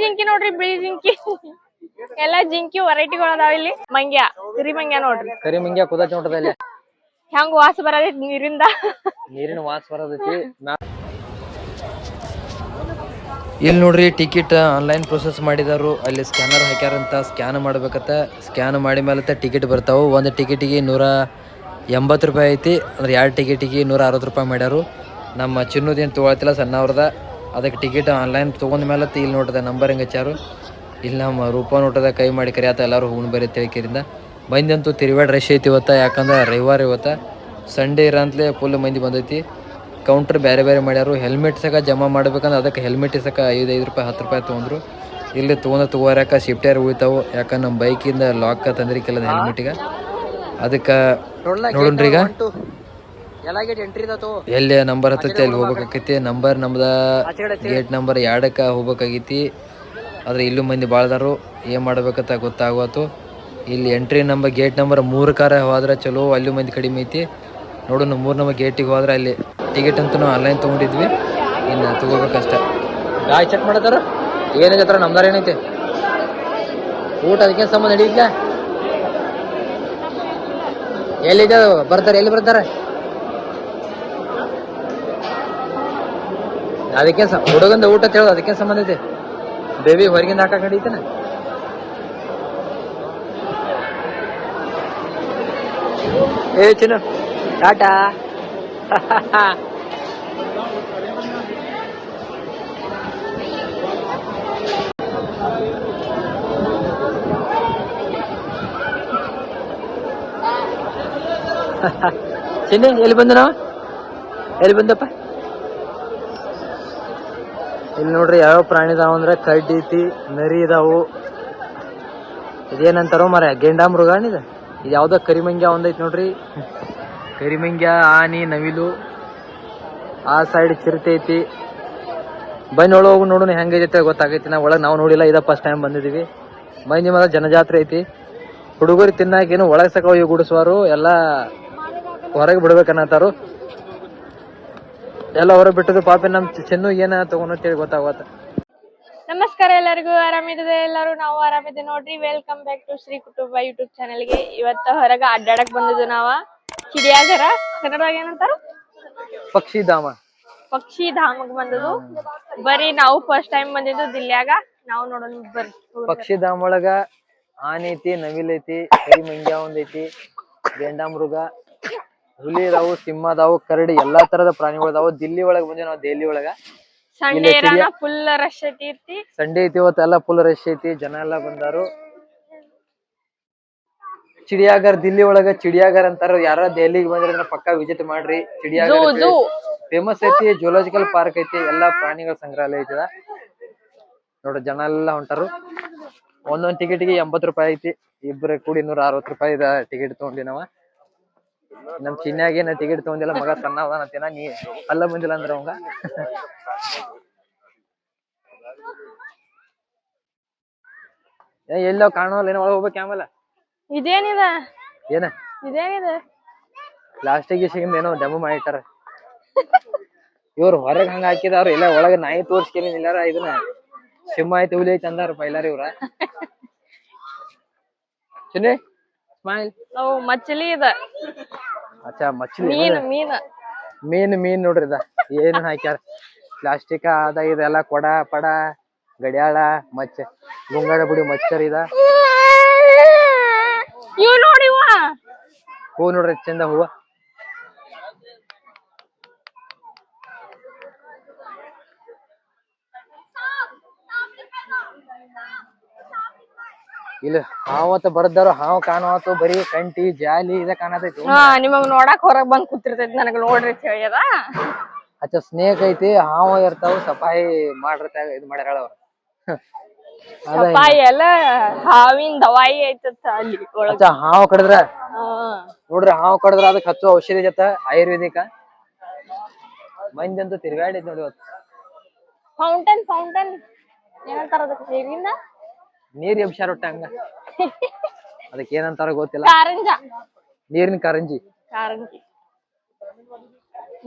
ಜಿಂಕಿ ನೋಡ್ರಿ, ಬಿಳಿ ಜಿಂಕಿ. ಎಲ್ಲಾ ಜಿಂಕಿ ವೆರೈಟಿಗಳು ಅದಾವ ಇಲ್ಲಿ. ಮಂಗ್ಯ, ಕರಿ ಮಂಗ್ಯ ನೋಡ್ರಿ. ಕರಿ ಮಂಗ್ಯ ಕುದತಿ ನೋಡ್ರಿ ಅಲ್ಲಿ. ಹೆಂಗ್ ವಾಸ ಬರತೈತಿ ನೀರಿಂದ. ನೀರಿನ ವಾಸ ಬರತೈತಿ. ಇಲ್ಲಿ ನೋಡ್ರಿ ಟಿಕೆಟ್ ಆನ್ಲೈನ್ ಪ್ರೊಸೆಸ್ ಮಾಡಿದಾರು. ಅಲ್ಲಿ ಸ್ಕ್ಯಾನರ್ ಹಾಕ್ಯಾರಂತ, ಸ್ಕ್ಯಾನ್ ಮಾಡ್ಬೇಕತ್ತ. ಸ್ಕ್ಯಾನ್ ಮಾಡಿ ಮೇಲೆ ಟಿಕೆಟ್ ಬರ್ತಾವು. ಒಂದು ಟಿಕೆಟಿಗೆ 180 ರೂಪಾಯಿ ಐತಿ. ಅಂದ್ರೆ 2 ಟಿಕೆಟಿಗೆ 160 ರೂಪಾಯಿ ಮಾಡ್ಯಾರು. ನಮ್ಮ ಚಿನ್ನದೇನು ತೊಗೊಳತಿಲ್ಲ, ಸಣ್ಣವ್ರದ. ಅದಕ್ಕೆ ಟಿಕೆಟ್ ಆನ್ಲೈನ್ ತೊಗೊಂಡ ಮೇಲೆ ಇಲ್ಲಿ ನೋಡ್ದೆ ನಂಬರ್ ಹೆಂಗೆ ಹಚ್ಚಾರು. ಇಲ್ಲಿ ನಮ್ಮ ರೂಪ ನೋಟದ ಕೈ ಮಾಡಿ ಕರಿಯಾತ ಎಲ್ಲರೂ ಹೂಣ್ ಬರೀ ತಿಳ್ಕರಿಂದ. ಮಂದಿ ಅಂತೂ ತಿರುವಾಡ ರಶ್ ಐತಿ ಇವತ್ತ. ಯಾಕಂದ್ರೆ ರವಿವಾರ ಇವತ್ತ, ಸಂಡೇ ಇರಂತಲೇ ಫುಲ್ ಮಂದಿ ಬಂದೈತಿ. ಕೌಂಟ್ರ್ ಬೇರೆ ಬೇರೆ ಮಾಡ್ಯಾರು. ಹೆಲ್ಮೆಟ್ ಸಕ ಜಮಾ ಮಾಡ್ಬೇಕಂದ್ರೆ ಅದಕ್ಕೆ ಹೆಲ್ಮೆಟ್ ಸಕ 5 ರೂಪಾಯಿ 10 ರೂಪಾಯಿ ತೊಗೊಂಡ್ರು. ಇಲ್ಲಿ ತೊಗೋರಕ ಶಿಫ್ಟಿಯರ್ ಉಳಿತಾವು. ಯಾಕಂದ್ರೆ ನಮ್ಮ ಬೈಕಿಂದ ಲಾಕ್ ತಂದ್ರಿಕಿಲ್ಲ ಹೆಲ್ಮೆಟಿಗೆ. ಅದಕ್ಕೆ ನೋಡ್ರಿ ಈಗ ಎಲ್ಲಿ ನಂಬರ್ ಹತ್ತೈತಿ ಅಲ್ಲಿ ಹೋಗ್ಬೇಕಾಕೈತಿ. ನಂಬರ್ ನಮ್ದ ಗೇಟ್ ನಂಬರ್ 2ಕ್ಕೆ ಹೋಗ್ಬೇಕಾಗೈತಿ. ಆದ್ರೆ ಇಲ್ಲೂ ಮಂದಿ ಭಾಳದಾರು. ಏನು ಮಾಡ್ಬೇಕಂತ ಗೊತ್ತಾಗೋತು. ಇಲ್ಲಿ ಎಂಟ್ರಿ ನಂಬರ್ ಗೇಟ್ ನಂಬರ್ 3 ಹೋದ್ರೆ ಚಲೋ, ಅಲ್ಲೂ ಮಂದಿ ಕಡಿಮೆ ಐತಿ. ನೋಡೋಣ 3 ನಂಬರ್ ಗೇಟಿಗೆ ಹೋದ್ರೆ ಅಲ್ಲಿ ಟಿಕೆಟ್ ಅಂತ ನಾವು ಆನ್ಲೈನ್ ತೊಗೊಂಡಿದ್ವಿ. ಇನ್ನು ತೊಗೋಬೇಕಷ್ಟ. ಗಾಯ ಚೆಕ್ ಮಾಡತ್ತಾರ ಏನೈತ್ರ ನಮ್ದಾರ ಏನೈತಿ ಊಟ. ಅದಕ್ಕೆ ಸಂಬಂಧ ನಡೀತಿಲ್ಲ. ಎಲ್ಲಿದೆ ಬರ್ತಾರೆ, ಎಲ್ಲಿ ಬರ್ತಾರೆ ಅದಕ್ಕೆ ಹುಡುಗಂದ ಊಟ ಹೇಳೋದು. ಅದಕ್ಕೆ ಸಂಬಂಧ ಐತಿ. ಬೇಬಿ ಹೊರಗಿಂದ ಹಾಕಕ್ ನಡೀತಾನ. ಏ ಚಿನ್ನ ಟಾಟಾ. ಚಿನ್ನ ಎಲ್ಲಿ ಬಂದ ನಾವ, ಎಲ್ಲಿ ಬಂದಪ್ಪ? ಇಲ್ಲಿ ನೋಡ್ರಿ ಯಾವ ಪ್ರಾಣಿ ಇದಾವ ಅಂದ್ರೆ ಕಡ್ಡಿ ಐತಿ, ನರಿ ಇದಾವು. ಇದೇನಂತಾರೋ ಮರ ಗೆಂಡಾಮೃಗ ಇದು. ಇದು ಯಾವ್ದೋ ಕರಿಮಂಗ್ಯ ಒಂದೈತಿ ನೋಡ್ರಿ. ಕರಿಮಂಗ್ಯ, ಆನಿ, ನವಿಲು. ಆ ಸೈಡ್ ಚಿರತೆ ಐತಿ. ಬನ್ನಿ ಒಳಗೆ ನೋಡೋಣ ಹೆಂಗೈತೆ ಗೊತ್ತಾಗೈತಿ. ನಾವು ಒಳಗೆ ನಾವು ನೋಡಿಲ್ಲ, ಇದ ಫಸ್ಟ್ ಟೈಮ್ ಬಂದಿದ್ದೀವಿ. ಮಂದಿ ಮದ ಜನಜಾತ್ರೆ ಐತಿ. ಹುಡುಗರು ತಿನ್ನಾಕೇನು ಒಳಗೆ ಸಕ ಹೋಗಿ ಗುಡಿಸುವಾರು. ಎಲ್ಲ ಹೊರಗೆ ಬಿಡ್ಬೇಕನ್ನತ್ತಾರು. ಎಲ್ಲ ಹೊರಗೆ ಬಿಟ್ಟದು. ಪಾಪಿ ನಮ್ ಚೆನ್ನು ಏನ ತಗೊಂಡೇಳಿ ಗೊತ್ತಾಗತ್ತ. ನಮಸ್ಕಾರ ಎಲ್ಲರಿಗೂ, ಆರಾಮಿದೆ ಎಲ್ಲರೂ? ನಾವು ಆರಾಮಿದೆ ನೋಡ್ರಿ. ವೆಲ್ಕಮ್ ಬ್ಯಾಕ್ ಟು ಶ್ರೀ ಕುಟುಂಬ ಯೂಟ್ಯೂಬ್ ಚಾನೆಲ್ಗೆ. ಇವತ್ತ ಹೊರಗ ಅಡ್ಡಾಡಕ್ ಬಂದಿದ್ದು ನಾವ ಚಿಡಿಯಾಘರ, ಕನ್ನಡದಾಗ ಏನಂತಾರ? ಪಕ್ಷಿಧಾಮ. ಪಕ್ಷಿಧಾಮಕ್ ಬಂದದು. ಬರೀ ನಾವು ಫಸ್ಟ್ ಟೈಮ್ ಬಂದಿದ್ದು ದಿಲ್ಯಾಗ. ನಾವು ನೋಡೋಣ ಬರ್ರಿ. ಪಕ್ಷಿಧಾಮ ಒಳಗ ಆನೆ ಐತಿ, ನವಿಲ್ ಐತಿ, ಕರಿ ಮಂಗ್ಯ ಒಂದೈತಿ, ಗೆಂಡಾಮೃಗ, ಹುಲಿ ಇದಾವು, ಸಿಂಹ ಅದಾವು, ಕರಡಿ, ಎಲ್ಲಾ ತರದ ಪ್ರಾಣಿಗಳು ಅದಾವು. ದಿಲ್ಲಿ ಒಳಗ ಬಂದಿ ನಾವು. ದೆಹಲಿ ಒಳಗ ಸಂಡೇ ಫುಲ್ ರಶ್ ಐತಿ. ಸಂಡೇ ಐತಿ ಇವತ್ತೆಲ್ಲ ಫುಲ್ ರಶ್ ಐತಿ. ಜನ ಎಲ್ಲಾ ಬಂದಾರು. ಚಿಡಿಯಾಘರ್ ದಿಲ್ಲಿ ಒಳಗ ಚಿಡಿಯಾಘರ್ ಅಂತಾರ. ಯಾರ ದೆಹಲಿಗೆ ಬಂದ್ರೆ ಪಕ್ಕಾ ವಿಸಿಟ್ ಮಾಡ್ರಿ. ಚಿಡಿಯಾಘರ್ ಫೇಮಸ್ ಐತಿ. ಜೂಲಾಜಿಕಲ್ ಪಾರ್ಕ್ ಐತಿ. ಎಲ್ಲಾ ಪ್ರಾಣಿಗಳ ಸಂಗ್ರಹಾಲಯ ಐತಿದ ನೋಡ್ರಿ. ಜನ ಎಲ್ಲಾ ಹೊಂಟಾರು. ಒಂದೊಂದ್ ಟಿಕೆಟ್ಗೆ 80 ರೂಪಾಯಿ ಐತಿ. ಇಬ್ರು ಕೂಡಿ 160 ರೂಪಾಯಿ ಟಿಕೆಟ್ ತಗೊಂಡಿ ನಾವ. ನಮ್ ಚಿನ್ಯಾಗೇನ ಟಿಕೆಟ್ ತಗೊಂಡಿಲ್ಲ. ಮಗ ಸಣ್ಣ ಅದಾನಂತೇನ, ನೀ ಅಲ್ಲ ಬಂದಿಲ್ಲ ಅಂದ್ರ ಅವಂಗ. ಎಲ್ಲೋ ಕಾಣೋಲ್ಲ. ಏನೋ ಒಳಗೆ ಹೋಗ್ಬೇಕು ಆಮೇಲೆ. ಇದೇನಿದೆ ಏನ ಇದೇನಿದೆ ಪ್ಲಾಸ್ಟಿಕ್ ಸಿಗಿಂದ ಏನೋ ಡೆಮೋ ಮಾಡಿಟ್ಟಾರ ಇವ್ರು. ಹೊರಗೆ ಹಂಗ ಹಾಕಿದವ್ರು. ಇಲ್ಲ ಒಳಗೆ ನಾಯಿ ತೋರ್ಸ್ಕೇನಿ ಇಲ್ಲಾರ. ಇದನ್ನ ಸಿಂಹ ಐತಿ, ಹುಲಿ ಐತಿ ಅಂದಾರಪ್ಪ ಎಲ್ಲಾರ ಇವ್ರ. ಚಿನ್ನಿ ಸ್ಮೈಲ್. ಮಚ್ಚಲಿ ಇದೆ. ಅಚ್ಚಾ ಮಚ್ಚಲಿ. ಮೀನ್ ನೋಡ್ರಿ. ಇದ ಏನು ಹಾಕ್ಯಾರ ಪ್ಲಾಸ್ಟಿಕ್ ಅದ. ಇದೆಲ್ಲ ಕೊಡ ಪಡ ಗಡಿಯಾಳ ಮಚ್ಚ ಗುಂಗಾಡ ಬುಡಿ ಮಚ್ಚರ್ ಇದ. ಹೂ ನೋಡ್ರಿ ಚಂದ ಹೂವ. ಇಲ್ಲ ಹಾವತ್ತ ಬರ್ದಾರ. ಹಾವು ಕಾಣವತ್ತು. ಬರೀ ಕಂಟಿ ಜಾಲಿ ಇದ ಕಾಣತೈತಿ. ನಿಮಗ್ ನೋಡಕ್ ಹೊರಗ್ ಬಂದ್ ಕೂತಿರ್ತೈತಿ. ನನಗ್ ನೋಡ್ರಿ ತಿಳಿಯದ. ಅಚ್ಚ ಸ್ನೇಕ್ ಐತಿ, ಹಾವು ಇರ್ತಾವ. ಸಫಾಯಿ ಮಾಡಿರ್ತಾಗ ಇದು ಮಾಡ್ಯಾರ ಅವ್ರ. ಸಫಾಯಿ ಎಲ್ಲ ಹಾವಿನ ದವಾಯಿ ಐತತ್ತ ಅಲ್ಲಿ. ಹಾವು ಕಡಿದ್ರ ನೋಡ್ರಿ. ಹಾವು ಕಡಿದ್ರ ಅದಕ್ಕೆ ಹಚ್ಚೋ ಔಷಧಿ ಜೊತೆ ಆಯುರ್ವೇದಿಕ. ಮಂದಿ ಅಂತೂ ತಿರ್ಗಾಡಿದ್ ನೋಡಿ ಇವತ್ತು. ಫೌಂಟನ್ ಏನಂತಾರ ಅದಕ್ಕೆ? ನೀರಿಂದ ನೀರ್ ಎಬ್ಸಾರ ಒಟ್ಟ ಹಂಗ. ಅದಕ್ಕೆ ಏನಂತಾರ ಗೊತ್ತಿಲ್ಲ. ಕಾರಂಜ, ನೀರಿನ ಕಾರಂಜಿ.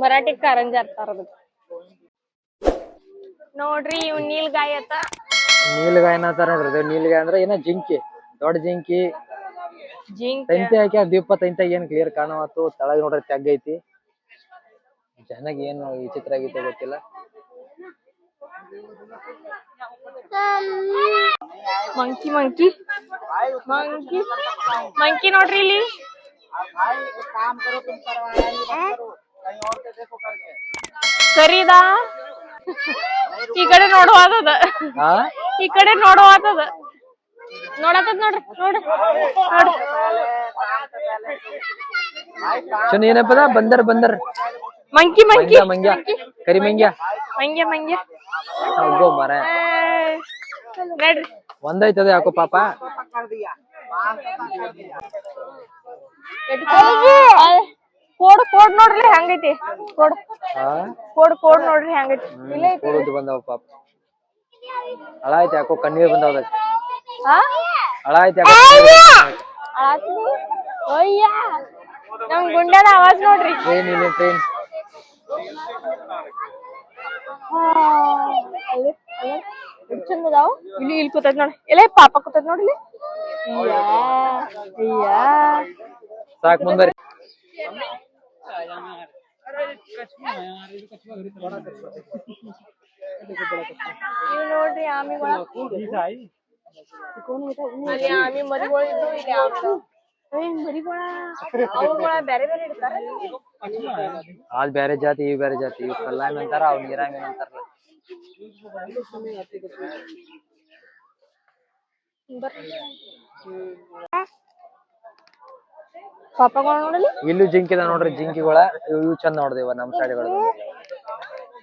ಮರಾಠಿ ಕಾರಂಜಿ ಅಂತಾರ ಅದಕ್ಕೆ. ನೋಡ್ರಿ ಇವ್ ನೀಲ್ ಗಾಯತ ನೀಲ್ಗಾಯ ಏನಂತಾರ ನೋಡ್ರಿ ಇದು ನೀಲ್ಗಾಯ ಅಂದ್ರೆ ಏನ ಜಿಂಕಿ ದೊಡ್ಡ ಜಿಂಕಿ ಜಿಂಕ್ ತಂತಿ ಹಾಕಿ ದೀಪ ತಂತಿ ಏನ್ ಕ್ಲಿಯರ್ ಕಾಣವತ್ತು ತಳಗ ನೋಡ್ರಿ ತೆಗ್ಗ ಐತಿ ಚೆನ್ನಾಗಿ ಏನು ಈ ಚಿತ್ರ ಆಗೈತೆ ಗೊತ್ತಿಲ್ಲ ಮಂಕಿ ಮಂಕಿ ಮಂಕಿ ಮಂಕಿ ನೋಡ್ರಿ ಇಲ್ಲಿ ಕರೀದಾ ಈ ಕಡೆ ನೋಡುವಾದದ ಹಾ ಈ ಕಡೆ ನೋಡುವಾದದ ನೋಡತ್ತದ ನೋಡ್ರಿ ನೋಡ್ರಿ ನೋಡ್ರಿ ಚುನ್ ಏನಪ್ಪದ ಬಂದರ್ ಬಂದರ್ ಮಂಕಿ ಮಂಕಿ ಮಂಗ್ಯ ಕರಿ ಮಂಗ್ಯ ಮಂಗ್ಯ ಮಂಗ್ಯ ಹೋಗೋ ಮರ ನೋಡ್ರಿ ಒಂದೈತದ ಯಾಕೋ ಪಾಪ ಕೋಡ್ ಕೋಡ್ ನೋಡ್ರಿ ಹೆಂಗೈತಿ ಕೋಡ್ ಹಾ ಕೋಡ್ ಕೋಡ್ ನೋಡ್ರಿ ಹೆಂಗೈತಿ ಇಲ್ಲ ಐತಿ ಕೂಡುದು ಬಂದವ ಪಾಪ ಹಳ ಐತಿ ಯಾಕೋ ಕಣ್ಣೀರ್ ಬಂದವ ಹಾ ಹಳ ಐತಿ ಯಾಕೋ ಆತ್ಲಿ ಅಯ್ಯ ನಮ್ ಗುಂಡ್ಯಾದ ಆವಾಜ್ ನೋಡ್ರಿ ಟ್ರೈನ್ ಇಲ್ಲ ಟ್ರೈನ್ ಎಷ್ಟ್ ಚಂದ ಅದಾವು ಇಲ್ಲಿ ಇಲ್ಲಿ ಕೂತೈತ್ ನೋಡಿ ಎಲ್ಲ ಪಾಪ ಕೂತೈತ್ ನೋಡಿ ಇಲ್ಲಿ ಅಯ್ಯ ಅಯ್ಯ ಸಾಕ್ ಮುಂದರಿ ನೀವು ನೋಡ್ರಿ ಆಮಿಗಳ ಅಲ್ಲಿ ಆಮಿ ಮರಿಗಳು ಇದ್ದು ಇಲ್ಲಿ ಆಮಿಗಳು ಮರಿಗಳ ಅವುಗಳ ಬೇರೆ ಬೇರೆ ಇಡ್ತಾರ ಅದ್ ಬ್ಯಾರೆ ಜಾತಿ ಇವ್ ಬ್ಯಾರೆ ಜಾತಿ ಇವ್ ಕಲ್ಲಾಮಿ ಅಂತಾರ ಅವ್ ನೀರಾಮಿ ಅಂತಾರಲ್ಲ ಪಾಪಗಳು ನೋಡಲಿ ಇಲ್ಲೂ ಜಿಂಕಿ ಅದ ನೋಡ್ರಿ ಜಿಂಕಿಗಳ ಇವ್ ಚಂದ ನೋಡ್ದೇವ ನಮ್ ಸೈಡ್ಗಳು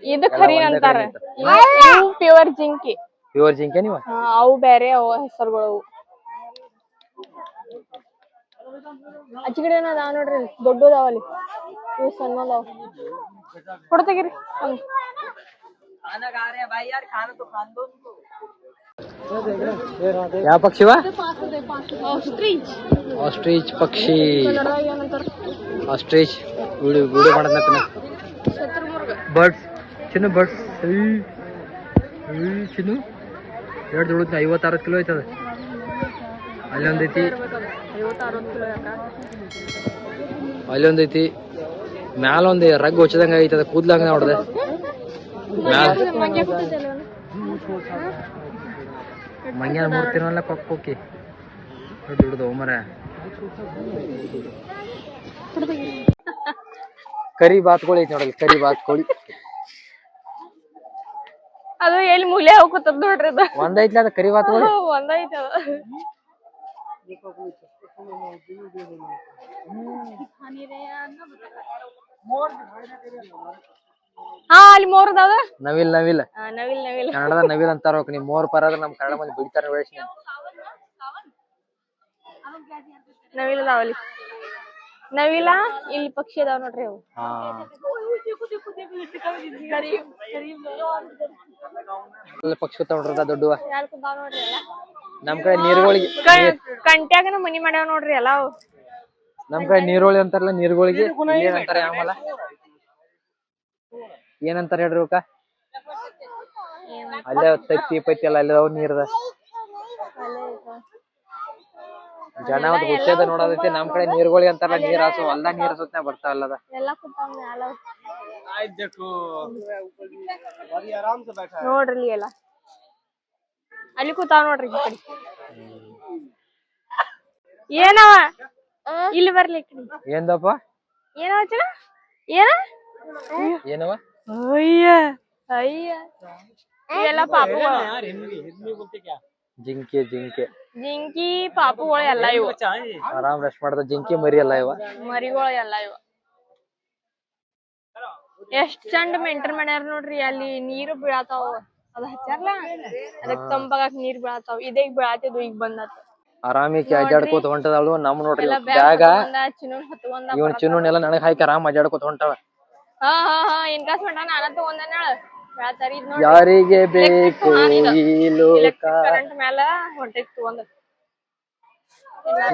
ಇದು ಖರಿ ಅಂತಾರ ಇವು ಪ್ಯೂರ್ ಜಿಂಕಿ ಪ್ಯೂರ್ ಜಿಂಕೆ ನೀವ ಅವು ಬೇರೆ ಅವು ಹೆಸರುಗಳು ಅವು ಆಚೆ ಕಡೆ ಅದಾವ ನೋಡ್ರಿ ದೊಡ್ಡದಾವಲ್ಲಿ ಇವು ಸಣ್ಣದಾವ ಕೊಡ್ತಗಿರಿ ಒಂದು ಯಾವ ಪಕ್ಷಿವ ಆಸ್ಟ್ರಿಚ್ ಆಸ್ಟ್ರಿಚ್ ಪಕ್ಷಿ ಕನ್ನಡದಾಗ ಏನಂತಾರ ಆಸ್ಟ್ರಿಚ್ ವಿಡಿಯೋ ವಿಡಿಯೋ ಮಾಡದ್ನ ಬರ್ಡ್ಸ್ ಚಿನ್ನು ಬರ್ಡ್ಸ್ ಚಿನ್ನು ಎರಡು ದೊಡ್ಡ 56 ಕಿಲೋ ಐತದ ಅಲ್ಲಿ ಒಂದೈತಿ ಅಲ್ಲಿ ಒಂದೈತಿ ಮ್ಯಾಲ ಒಂದ್ ರಗ್ ಹೊಚ್ಚದಂಗ ಐತದ ಕೂದ್ಲಂಗ ನೋಡ್ದೆ ಮ್ಯಾಲ ಮಂಗ್ಯಾನ ಮೂರ್ತಿನಲ್ಲ ಕೊಕ್ಕೋಕಿ ದುಡ್ದು ಮರ ಕರಿ ಬಾತ್ಕೋಳಿ ಐತಿ ನೋಡಲ್ಲಿ ಕರಿ ಬಾತ್ಕೋಳಿ ಅದು ಎಲ್ಲಿ ಮೂಲೆ ಹೋಗ್ತದ ನೋಡ್ರಿ ಅದು ಒಂದೈತ್ಲ ಅದ ಕರಿ ಬಾತ್ಕೋಳಿ ಒಂದೈತಿ ಅದ ಹಾ ಅಲ್ಲಿ ಮೋರ್ ಅದಾವ ನವಿಲ್ ನವಿಲ್ ನವಿಲ್ ನವಿಲ್ ಕನ್ನಡದ ನವಿಲ್ ಅಂತಾರ ನೀವ್ ಮೋರ್ ಪರ ನಮ್ ಕನ್ನಡ ಮಂದಿ ಬಿಡ್ತಾರ ಬೆಳೆಸಿ ನವಿಲ್ ಅದಾವಲ್ಲಿ ನವಿಲ ಇಲ್ಲಿ ಪಕ್ಷಿ ಅದಾವ ನೋಡ್ರಿ ಅವು ಪಕ್ಷಿ ತಗೊಂಡ್ರದ ದೊಡ್ಡವ ಯಾರ್ ಕುಂತಾವ ನೋಡ್ರಿ ಎಲ್ಲ ನಮ್ ಕಡೆ ನೀರ್ಗಳಿಗೆ ಕಂಟ್ಯಾಗನ ಮನಿ ಮಾಡ್ಯಾವ ನೋಡ್ರಿ ಎಲ್ಲ ಅವು ನಮ್ ಕಡೆ ನೀರೋಳಿ ಅಂತಾರಲ್ಲ ನೀರ್ಗಳಿಗೆ ಏನಂತಾರ ಯಾಮಲ ಏನಂತಾರ ಹೇಳ್ರಿ ಅವಕ್ಕ ಅಲ್ಲೇ ತತ್ತಿ ಪತ್ತಿ ಎಲ್ಲ ಅಲ್ಲೇ ನೀರದ ಜನ ಹುಚ್ಚದ ನೋಡೋದೈತಿ ನಮ್ ಕಡೆ ನೀರ್ಗಳಿಗೆ ಅಂತಾರಲ್ಲ ನೀರ್ ಹಾಸು ಹೊಲ್ದಾಗ ನೀರ್ ಸುತ್ತ ಬರ್ತಾವಲ್ಲದ ಎಲ್ಲ ಕುಂತಾವ ಮ್ಯಾಲ ನೋಡ್ರಿ ಎಲ್ಲ ಅಲ್ಲಿ ಕೂತಾವ ನೋಡ್ರಿ ಈ ಕಡೆ ಏನವ ಇಲ್ಲಿ ಬರ್ಲಿ ఏందప్ప ಏನವ ಚನ ಏನ ಏನವ ಅಯ್ಯ ಅಯ್ಯ ಇವೆಲ್ಲ ಪಾಪುಗಳು ಜಿಂಕೆ ಜಿಂಕೆ ಜಿಂಕಿ ಪಾಪುಗಳು ಎಲ್ಲ ಇವು ಆರಾಮ್ ರೆಸ್ಟ್ ಮಾಡ್ದ ಜಿಂಕೆ ಮರಿ ಅಲ್ಲ ಇವ ಮರಿಗಳು ಎಲ್ಲ ಇವ ಎಷ್ಟ್ ಚಂದ ಮೇಂಟೈನ್ ಮಾಡ್ಯಾರ ನೋಡ್ರಿ ಅಲ್ಲಿ ನೀರು ಬೀಳತಾವ ಅದ ಹಚ್ಚಾರಲ್ಲ ಅದಕ್ ತಂಪಾಗಕ್ ನೀರ್ ಬೀಳತಾವ ಇದೇ ಈಗ ಬೀಳಾತಿದ್ವು ಈಗ ಬಂದತ್ ಆರಾಮಿಕೆ ಅಡ್ಡಾಡ್ಕೋತ ಹೊಂಟದವಳು ನಮ್ ನೋಡ್ರಿ ಬ್ಯಾಗ ಇವನ್ ಚಿನ್ನೂನೆಲ್ಲ ನನಗ್ ಹಾಕಿ ಆರಾಮ್ ಅಡ್ಡಾಡ್ಕೋತ ಹೊಂಟವ ಹಾ ಹಾ ಹಾ ಇನ್ಕಾಸ್ ಹೊಂಟ ನಾನ ತಗೊಂಡ ಯಾರಿಗೆ ಬೇಕು ಈ ಲೋಕ ಕರೆಂಟ್ ಮ್ಯಾಲ ಹೊಂಟೈತಿ ತಗೊಂಡ್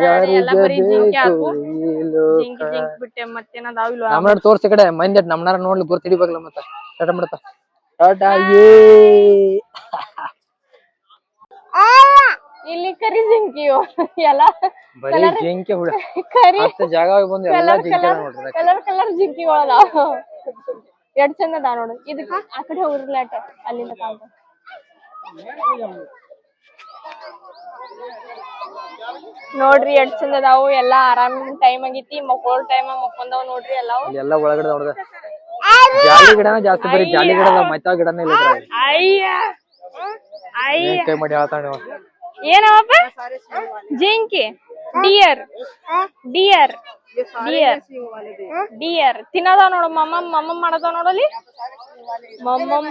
ಯಾರಿಗೆ ಬೇಕು ಈ ಲೋಕ ಜಿಂಕಿ ಜಿಂಕಿ ಬಿಟ್ಟೆ ಮತ್ತೇನದಾವ್ ಇಲ್ವಾ ನಮ್ಮನ್ನ ತೋರ್ಸಿ ಕಡೆ ಮಂದಿ ನಮ್ನಾರ ನೋಡ್ಲಿ ಗುರ್ತು ಹಿಡಿಬೇಕಲ್ಲ ಮತ್ತ ಟಾಟಾ ಮಾಡಪ್ಪ ಟಾಟಾ ಏ ಇಲ್ಲಿ ಕರಿ ಜಿಂಕಿಯು ಎಲ್ಲ ಬರೀ ಜಿಂಕೆ ಹುಳ ಕರಿ ಮತ್ತೆ ಜಾಗ ಬಂದು ಎಲ್ಲ ಜಿಂಕೆ ನೋಡ್ರಿ ಕಲರ್ ಜಿಂಕಿಗಳು ಅದಾವ ಎಷ್ಟ್ ಚಂದ ಅದಾವ ನೋಡು ಇದಕ್ಕ ಆ ಕಡೆ ಹೋಗ್ರಿಲ್ಲ ಅಲ್ಲಿಂದ ಕಾಣ್ತ ನೋಡ್ರಿ ಎಷ್ಟ್ ಚಂದ ಅದಾವು ಎಲ್ಲಾ ಆರಾಮ್ ಟೈಮ್ ಆಗೈತಿ ಮಕ್ಕೋಳ್ ಟೈಮ್ ಮಕ್ಕೊಂಡವ್ ನೋಡ್ರಿ ಎಲ್ಲ ಒಳಗಡೆ ನೋಡ್ದ ಜಾಲಿ ಗಿಡನ ಜಾಸ್ತಿ ಬರೀ ಜಾಲಿ ಗಿಡ ಮತ್ತ ಗಿಡನೇ ಇಲ್ಲ ಅಯ್ಯ ಅಯ್ಯ ಕೈ ಮಾಡಿ ಹೇಳ್ತಾನೆ ಏನವಪ್ಪ ಜಿಂಕಿ ಡಿಯರ್ ಡಿಯರ್ ಡಿಯರ್ ಡಿಯರ್ ತಿನ್ನದಾವ ನೋಡು ಮಮ್ಮಮ್ ಮಾಡದಾವ ನೋಡಲಿ ಮಮ್ಮಮ್